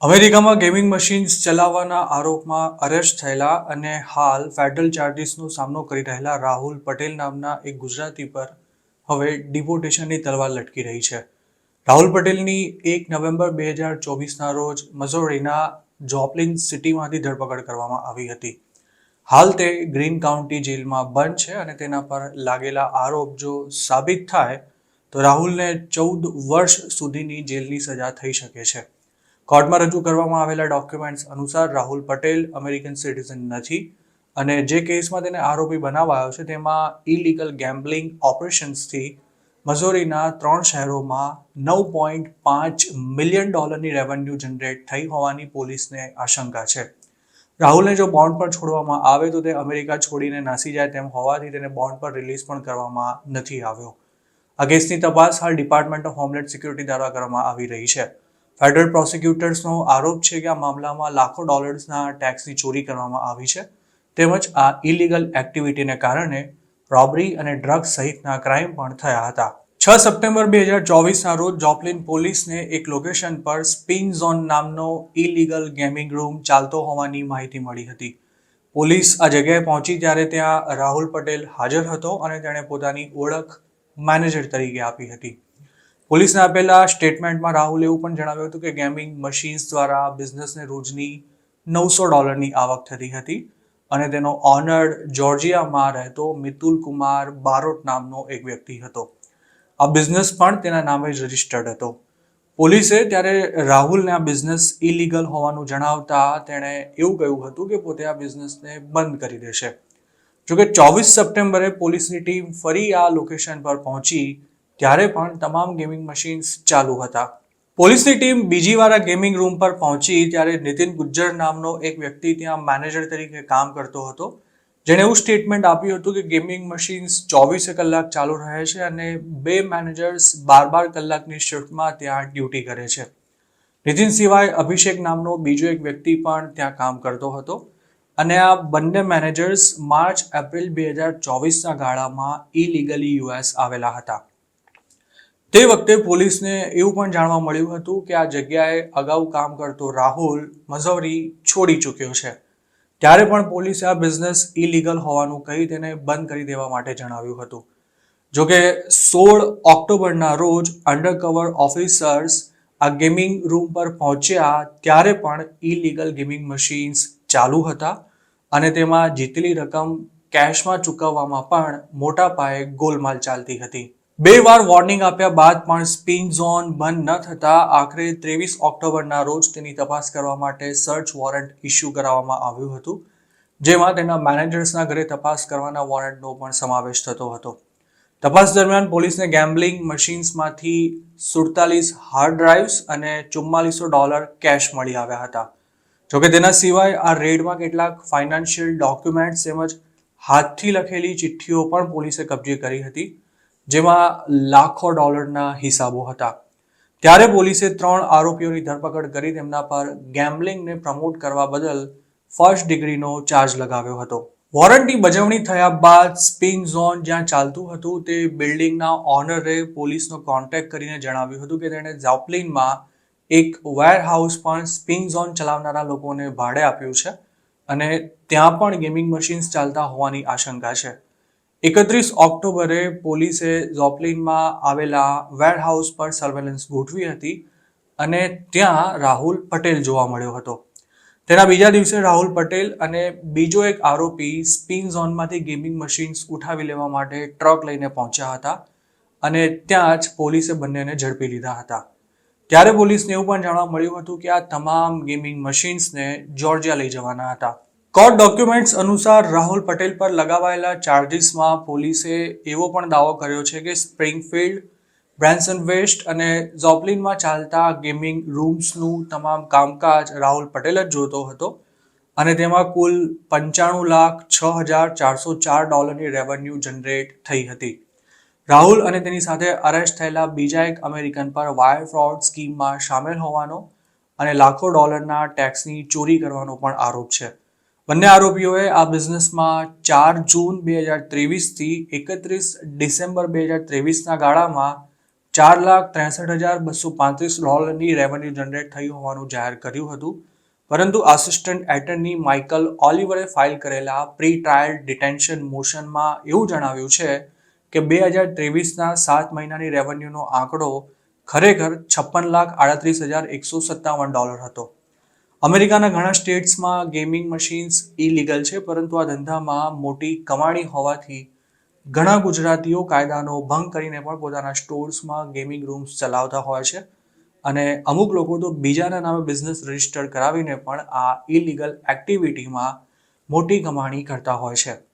અમેરિકામાં gaming machines ચલાવવાના આરોપમાં arrest થયેલા અને હાલ ફેડરલ ચાર્જિસનો સામનો કરી રહેલા રાહુલ પટેલ નામના એક ગુજરાતી પર હવે ડિપોર્ટેશનની તલવાર લટકી રહી છે. રાહુલ પટેલની 1 નવેમ્બર 2024ના રોજ મઝોરીના જોપ્લિન સિટીમાંથી ધરપકડ કરવામાં આવી હતી. હાલ તે ગ્રીન કાઉન્ટી જેલમાં બંધ છે અને તેના પર લાગેલા આરોપ જો સાબિત થાય તો રાહુલને 14 વર્ષ સુધીની જેલની સજા થઈ શકે છે. કોર્ટમાં રજૂ કરવામાં આવેલા ડોક્યુમેન્ટ્સ અનુસાર રાહુલ પટેલ અમેરિકન સિટીઝન નથી અને જે કેસમાં તેને આરોપી બનાવાયો છે તેમાં ઇલીગલ ગેમ્બલિંગ ઓપરેશન્સથી મઝોરીના 3 શહેરોમાં $9.5 મિલિયન રેવન્યુ જનરેટ થઈ હોવાની પોલીસને આશંકા છે. રાહુલને જો બોન્ડ પર છોડવામાં આવે તો તે અમેરિકા છોડીને નાસી જાય તેમ હોવાથી તેને બોન્ડ પર રિલીઝ પણ કરવામાં નથી આવ્યો. આ કેસની તપાસ હાલ ડિપાર્ટમેન્ટ ઓફ હોમલેન્ડ સિક્યુરિટી દ્વારા કરવામાં આવી રહી છે. ફેડરલ પ્રોસિક્યુટર્સનો આરોપ છે કે આ મામલામાં લાખો ડોલર્સના ટેક્સની ચોરી કરવામાં આવી છે તેમજ આ ઇલીગલ એક્ટિવિટીને કારણે રોબરી અને ડ્રગ્સ સહિતના ક્રાઇમ પણ થયા હતા. 6 સપ્ટેમ્બર 2024ના રોજ જોપ્લિન પોલીસને એક લોકેશન પર સ્પિન ઝોન નામનો ઇલીગલ ગેમિંગ રૂમ ચાલતો હોવાની માહિતી મળી હતી. પોલીસ આ જગ્યાએ પહોંચી ત્યારે ત્યાં રાહુલ પટેલ હાજર હતો અને તેણે પોતાની ઓળખ મેનેજર તરીકે આપી હતી. પોલીસને આપેલા સ્ટેટમેન્ટમાં રાહુલે એવું પણ જણાવ્યું હતું કે ગેમિંગ મશીન્સ દ્વારા બિઝનેસને રોજની $900ની આવક થતી હતી અને તેનો ઓનર જોર્જિયામાં રહેતો મિતુલ કુમાર બારોટ નામનો એક વ્યક્તિ હતો. આ બિઝનેસ પણ તેના નામે જ રજિસ્ટર્ડ હતો. પોલીસે ત્યારે રાહુલને આ બિઝનેસ ઇલીગલ હોવાનું જણાવતા તેણે એવું કહ્યું હતું કે પોતે આ બિઝનેસને બંધ કરી દેશે. જોકે 24 સપ્ટેમ્બરે પોલીસની ટીમ ફરી આ લોકેશન પર પહોંચી ત્યારે પણ તમામ ગેમિંગ મશીન્સ ચાલુ હતા. પોલીસની ટીમ બીજી વાર આ ગેમિંગ રૂમ પર પહોંચી ત્યારે નીતિન ગુજ્જર નામનો એક વ્યક્તિ ત્યાં મેનેજર તરીકે કામ કરતો હતો, જેણે એવું સ્ટેટમેન્ટ આપ્યું હતું કે ગેમિંગ મશીન્સ 24 કલાક ચાલુ રહે છે અને 2 મેનેજર્સ 12 કલાકની શિફ્ટમાં ત્યાં ડ્યુટી કરે છે. નીતિન સિવાય અભિષેક નામનો બીજો એક વ્યક્તિ પણ ત્યાં કામ કરતો હતો અને આ બંને મેનેજર્સ માર્ચ-એપ્રિલ 2024ના ગાળામાં ઇલીગલી યુએસ આવેલા હતા. તે વખતે પોલીસને એવું પણ જાણવા મળ્યું હતું કે આ જગ્યાએ અગાઉ કામ કરતો રાહુલ મઝોરી છોડી ચૂક્યો છે. ત્યારે પણ પોલીસે આ બિઝનેસ ઇલીગલ હોવાનું કહી તેને બંધ કરી દેવા માટે જણાવ્યું હતું. જોકે 16 ઓક્ટોબરના રોજ અંડરકવર ઓફિસર્સ આ ગેમિંગ રૂમ પર પહોંચ્યા ત્યારે પણ ઇલીગલ ગેમિંગ મશીન્સ ચાલુ હતા અને તેમાં જીતેલી રકમ કેશમાં ચૂકવવામાં પણ મોટા પાયે ગોલમાલ ચાલતી હતી. 2 વાર વોર્નિંગ આપ્યા બાદ પણ સ્પિન ઝોન બંધ ન થતા આખરે 23 ઓક્ટોબરના રોજ તેની તપાસ કરવા માટે સર્ચ વોરંટ ઇસ્યુ કરાવવામાં આવ્યું હતું, જેમાં તેના મેનેજર્સના ઘરે તપાસ કરવાના વોરંટનો પણ સમાવેશ થતો હતો. તપાસ દરમિયાન પોલીસને ગેમ્બલિંગ મશીન્સમાંથી 47 હાર્ડ ડ્રાઇવ્સ અને $4400 કેશ મળી આવ્યા હતા. જોકે તેના સિવાય આ રેડમાં કેટલાક ફાઇનાન્શિયલ ડોક્યુમેન્ટ્સ તેમજ હાથથી લખેલી ચિઠ્ઠીઓ પણ પોલીસે કબજે કરી હતી, જેમાં લાખો ડોલરના હિસાબો હતા. ત્યારે પોલીસે 3 આરોપીઓની ધરપકડ કરી તેમના પર ગેમ્બલિંગને પ્રમોટ કરવા બદલ ફર્સ્ટ ડિગ્રીનો ચાર્જ લગાવ્યો હતો. વોરંટની બજવણી થયા બાદ સ્પિન ઝોન જ્યાં ચાલતું હતું તે બિલ્ડિંગના ઓનરે પોલીસનો કોન્ટેક્ટ કરીને જણાવ્યું હતું કે તેણે જોપ્લિનમાં એક વેરહાઉસ પણ સ્પિન ઝોન ચલાવનારા લોકોને ભાડે આપ્યું છે અને ત્યાં પણ ગેમિંગ મશીન્સ ચાલતા હોવાની આશંકા છે. 31 ઓક્ટોબરે પોલીસે જોપ્લિનમાં આવેલા વેરહાઉસ પર સર્વેલન્સ ગોઠવી હતી અને ત્યાં રાહુલ પટેલ જોવા મળ્યો હતો. તેના બીજા દિવસે રાહુલ પટેલ અને બીજો એક આરોપી સ્પિન ઝોનમાંથી ગેમિંગ મશીન્સ ઉઠાવી લેવા માટે ટ્રક લઈને પહોંચ્યા હતા અને ત્યાં જ પોલીસે બંનેને ઝડપી લીધા હતા. ત્યારે પોલીસને એવું પણ જાણવા મળ્યું હતું કે આ તમામ ગેમિંગ મશીન્સને જોર્જિયા લઈ જવાના હતા. કોર્ટ ડોક્યુમેન્ટ્સ અનુસાર રાહુલ પટેલ પર લગાવાયેલા ચાર્જિસમાં પોલીસે એવો પણ દાવો કર્યો છે કે સ્પ્રિંગફિલ્ડ, બ્રેન્સન વેસ્ટ અને જોપ્લિનમાં ચાલતા ગેમિંગ રૂમ્સનું તમામ કામકાજ રાહુલ પટેલ જ જોતો હતો અને તેમાં કુલ $95,06,404ની રેવન્યુ જનરેટ થઈ હતી. રાહુલ અને તેની સાથે અરેસ્ટ થયેલા બીજા એક અમેરિકન પર વાયર ફ્રોડ સ્કીમમાં સામેલ હોવાનો અને લાખો ડોલરના ટેક્સની ચોરી કરવાનો પણ આરોપ છે. બંને આરોપીઓએ આ બિઝનેસમાં 4 જૂન 2023થી 31 ડિસેમ્બર 2023ના ગાળામાં $4,63,235 રેવન્યુ જનરેટ થયું હોવાનું જાહેર કર્યું હતું. પરંતુ આસિસ્ટન્ટ એટર્ની માઇકલ ઓલિવરે ફાઇલ કરેલા પ્રી ટ્રાયલ ડિટેન્શન મોશનમાં એવું જણાવ્યું છે કે 2023ના 7 મહિનાની રેવન્યુનો આંકડો ખરેખર $56,38,157 હતો. અમેરિકાના ઘણા સ્ટેટ્સમાં ગેમિંગ મશીન્સ ઇલીગલ છે, પરંતુ આ ધંધામાં મોટી કમાણી હોવાથી ઘણા ગુજરાતીઓ કાયદાનો ભંગ કરીને પણ પોતાના સ્ટોર્સમાં ગેમિંગ રૂમ્સ ચલાવતા હોય છે અને અમુક લોકો તો બીજાના નામે બિઝનેસ રજિસ્ટર કરાવીને પણ આ ઇલીગલ એક્ટિવિટીમાં મોટી કમાણી કરતા હોય છે.